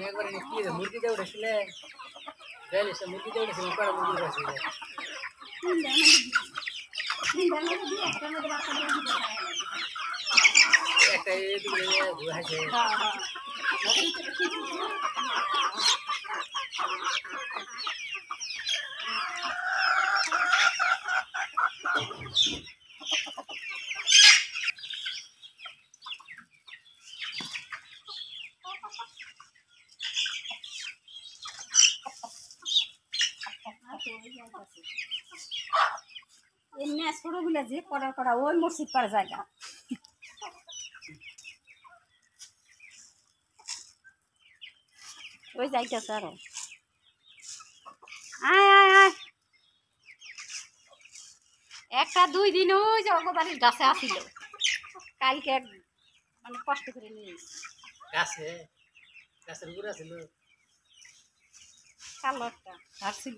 একবারে কি মুরগিতে উঠেছিলে মুরগিতে উঠেছিল পরে মুরগি উঠেছিল একটা আছে এমনি ছোটগুলো যে করা করা ওই মসজিদ পার জায়গা ওই যাইতেছে আরো আয় আয় আয় একটা 2 দিন ওই যে অগবাড়ির গাছে আসিল কালকে মানে কষ্ট করে নিয়ে গাছে গাছের উপরে ছিল কালো একটা ঝাড় ছিল